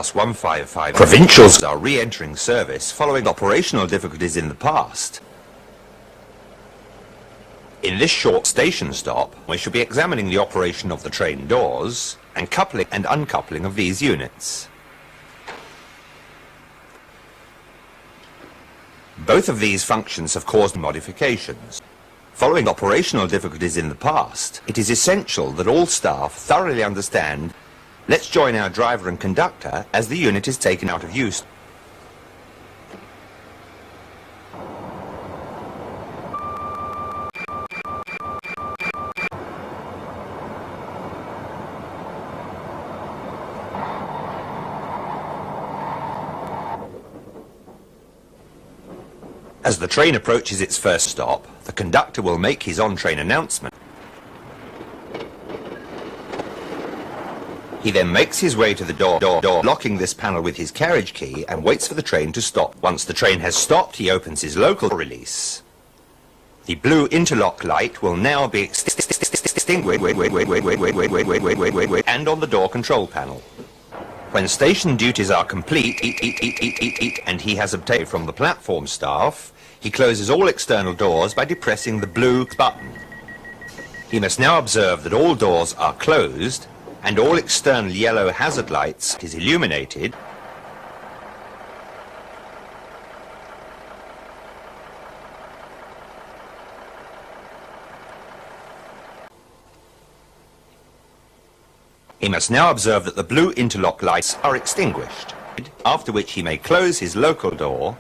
Class 155 provincials are re-entering service following operational difficulties in the past. In this short station stop, we shall be examining the operation of the train doors and coupling and uncoupling of these units. Both of these functions have caused modifications. Following operational difficulties in the past, it is essential that all staff thoroughly understand. Let's join our driver and conductor as the unit is taken out of use. As the train approaches its first stop, the conductor will make his on-train announcement. He then makes his way to the door, locking this panel with his carriage key and waits for the train to stop. Once the train has stopped, he opens his local release. The blue interlock light will now be extinguished and on the door control panel. When station duties are complete and he has obtained from the platform staff, he closes all external doors by depressing the blue button. He must now observe that all doors are closed and all external yellow hazard lights is illuminated. He must now observe that the blue interlock lights are extinguished, after which he may close his local door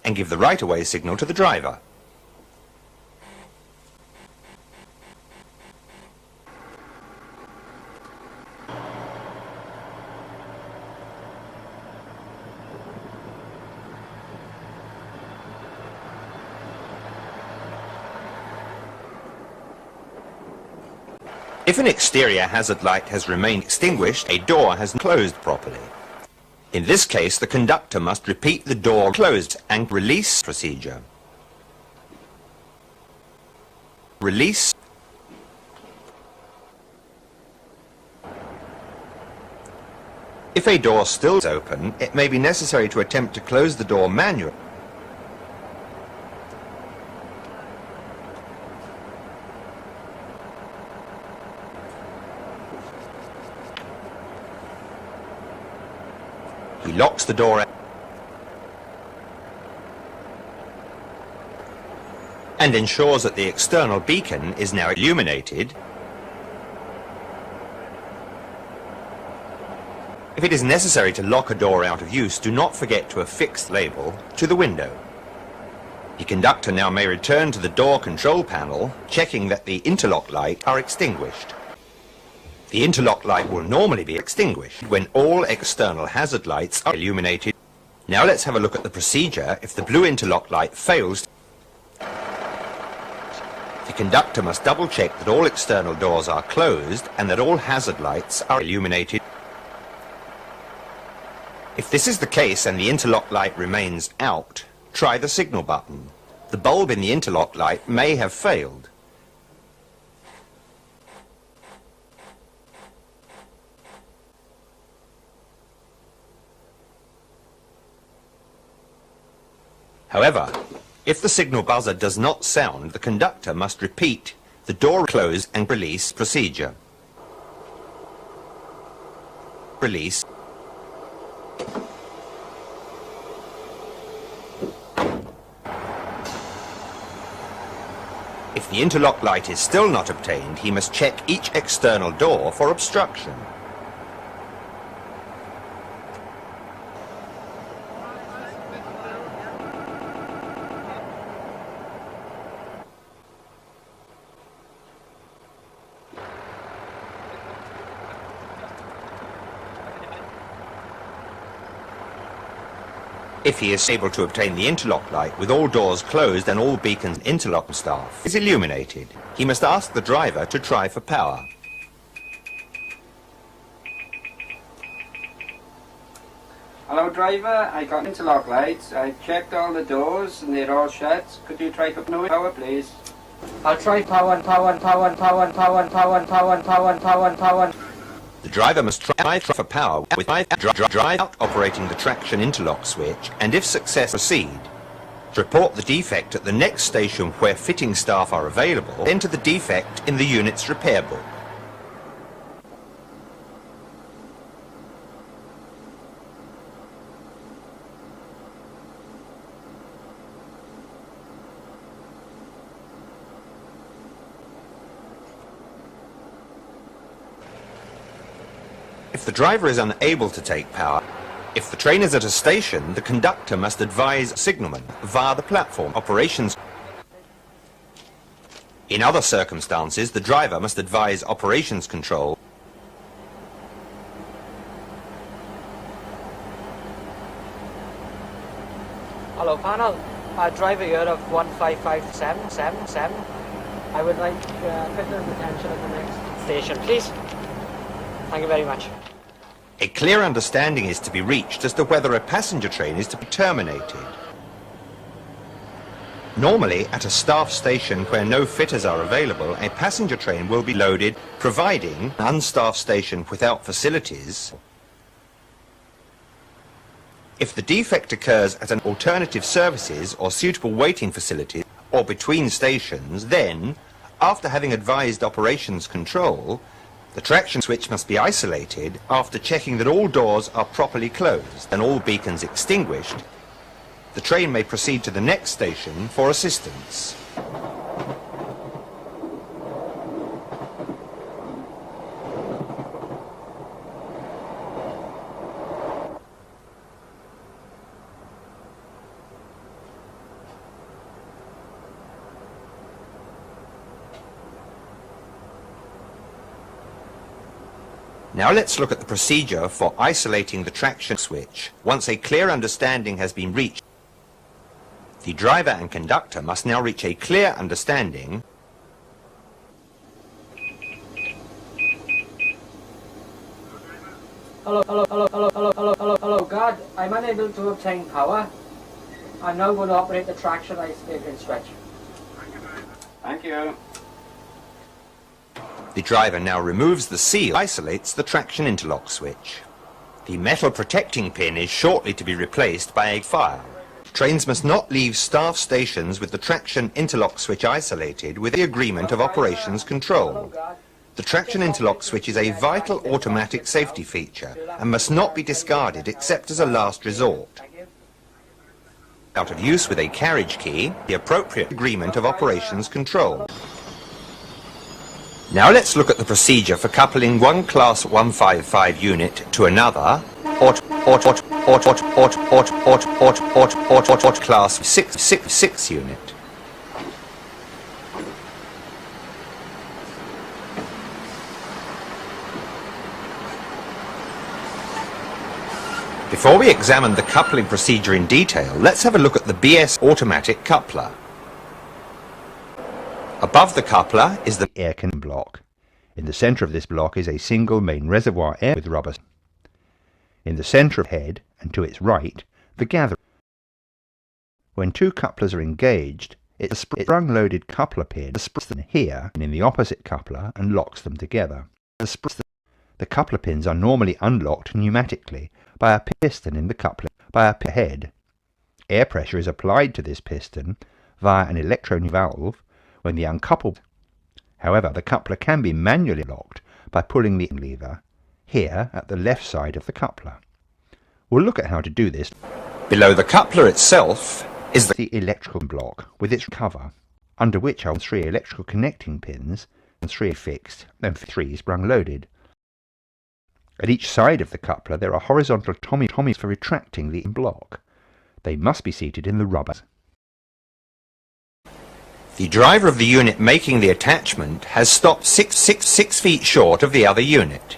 and give the right-of-way signal to the driver. If an exterior hazard light has remained extinguished, a door has closed properly. In this case, the conductor must repeat the door closed and release procedure. Release. If a door still is open, it may be necessary to attempt to close the door manually. He locks the door and ensures that the external beacon is now illuminated. If it is necessary to lock a door out of use, do not forget to affix the label to the window. The conductor now may return to the door control panel, checking that the interlock lights are extinguished. The interlock light will normally be extinguished when all external hazard lights are illuminated. Now let's have a look at the procedure if the blue interlock light fails. The conductor must double check that all external doors are closed and that all hazard lights are illuminated. If this is the case and the interlock light remains out, try the signal button. The bulb in the interlock light may have failed. However, if the signal buzzer does not sound, the conductor must repeat the door close and release procedure. Release. If the interlock light is still not obtained, he must check each external door for obstruction. If he is able to obtain the interlock light with all doors closed and all beacons interlock staff is illuminated, he must ask the driver to try for power. Hello driver, I got interlock lights. I checked all the doors and they're all shut. Could you try for power please? I'll try power and power and power and power and power and power and power and power and power and power. The driver must try for power with drive out operating the traction interlock switch, and if success, proceed. To report the defect at the next station where fitting staff are available, enter the defect in the unit's repair book. If the driver is unable to take power, if the train is at a station, the conductor must advise signalman via the platform operations. In other circumstances, the driver must advise operations control. Hello panel, driver here of 15577. I would like fitter's attention at the next station, please. Thank you very much. A clear understanding is to be reached as to whether a passenger train is to be terminated. Normally, at a staff station where no fitters are available, a passenger train will be loaded, providing an unstaffed station without facilities. If the defect occurs at an alternative services or suitable waiting facility or between stations, then, after having advised operations control, the traction switch must be isolated after checking that all doors are properly closed and all beacons extinguished. The train may proceed to the next station for assistance. Now let's look at the procedure for isolating the traction switch. Once a clear understanding has been reached, the driver and conductor must now reach a clear understanding. Hello, God, I'm unable to obtain power. I'm now going to operate the traction isolation switch. Thank you. The driver now removes the seal, isolates the traction interlock switch. The metal protecting pin is shortly to be replaced by a file. Trains must not leave staff stations with the traction interlock switch isolated with the agreement of operations control. The traction interlock switch is a vital automatic safety feature and must not be discarded except as a last resort. Out of use with a carriage key, the appropriate agreement of operations control. Now let's look at the procedure for coupling one Class 155 unit to another, Class 666 unit. Before we examine the coupling procedure in detail, let's have a look at the BS automatic coupler. Above the coupler is the air can block. In the centre of this block is a single main reservoir air with rubber. In the centre of the head and to its right, the gatherer. When two couplers are engaged, it's a sprung-loaded coupler pin here and in the opposite coupler and locks them together. The coupler pins are normally unlocked pneumatically by a piston in the coupling by a head. Air pressure is applied to this piston via an electronic valve when the uncoupled. However, the coupler can be manually locked by pulling the lever here at the left side of the coupler. We'll look at how to do this. Below the coupler itself is the electrical block with its cover, under which are 3 electrical connecting pins and 3 fixed and 3 sprung loaded. At each side of the coupler there are horizontal tommies for retracting the block. They must be seated in the rubber. The driver of the unit making the attachment has stopped 6 feet short of the other unit.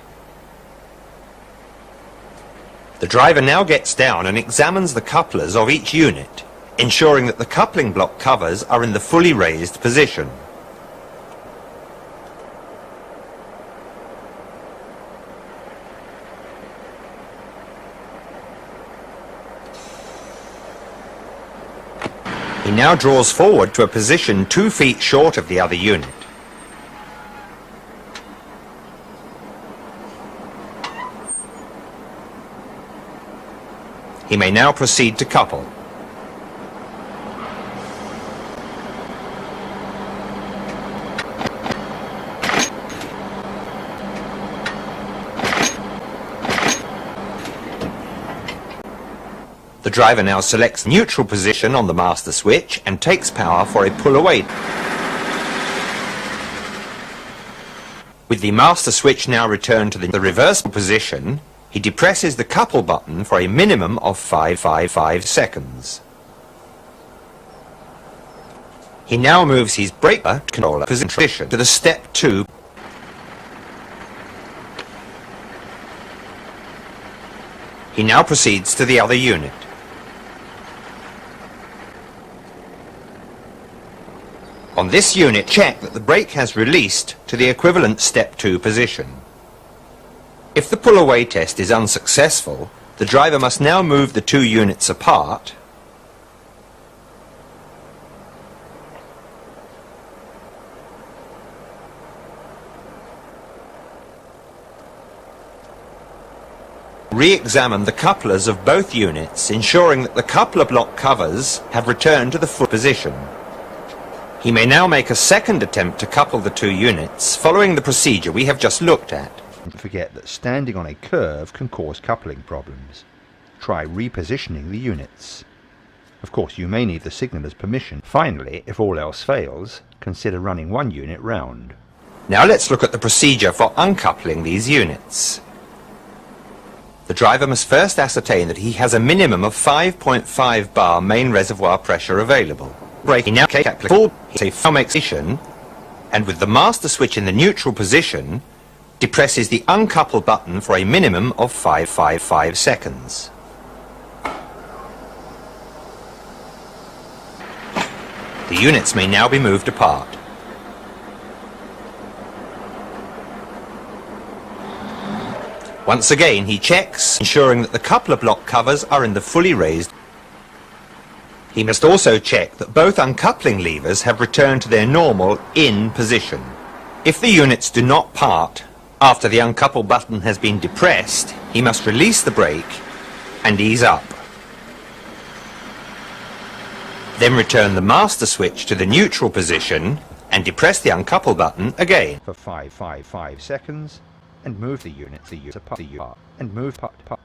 The driver now gets down and examines the couplers of each unit, ensuring that the coupling block covers are in the fully raised position. He now draws forward to a position 2 feet short of the other unit. He may now proceed to couple. The driver now selects neutral position on the master switch and takes power for a pull away. With the master switch now returned to the reverse position, he depresses the couple button for a minimum of 5 seconds. He now moves his brake controller position to the step 2. He now proceeds to the other unit. On this unit, check that the brake has released to the equivalent step 2 position. If the pull-away test is unsuccessful, the driver must now move the 2 units apart re-examine the couplers of both units, ensuring that the coupler block covers have returned to the full position. He may now make a second attempt to couple the 2 units, following the procedure we have just looked at. Don't forget that standing on a curve can cause coupling problems. Try repositioning the units. Of course, you may need the signaler's permission. Finally, if all else fails, consider running 1 unit round. Now let's look at the procedure for uncoupling these units. The driver must first ascertain that he has a minimum of 5.5 bar main reservoir pressure available. Braking now full position, and with the master switch in the neutral position, depresses the uncouple button for a minimum of 5 seconds. The units may now be moved apart. Once again he checks, ensuring that the coupler block covers are in the fully raised. He must also check that both uncoupling levers have returned to their normal in position. If the units do not part after the uncouple button has been depressed, he must release the brake and ease up. Then return the master switch to the neutral position and depress the uncouple button again For 5 seconds, and move the units apart, and move apart.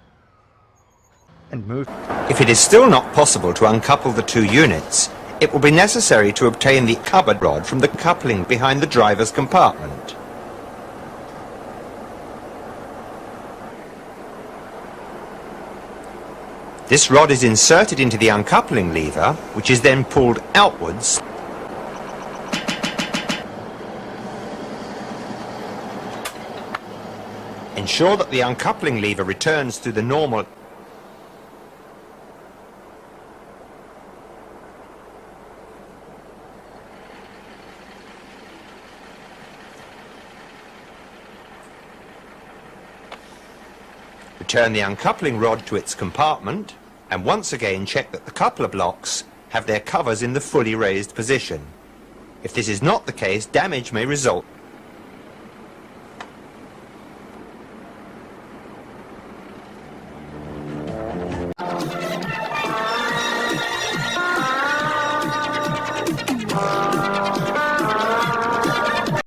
If it is still not possible to uncouple the 2 units, it will be necessary to obtain the cupboard rod from the coupling behind the driver's compartment. This rod is inserted into the uncoupling lever, which is then pulled outwards . Ensure that the uncoupling lever returns to the normal . Return the uncoupling rod to its compartment, and once again check that the coupler blocks have their covers in the fully raised position. If this is not the case, damage may result.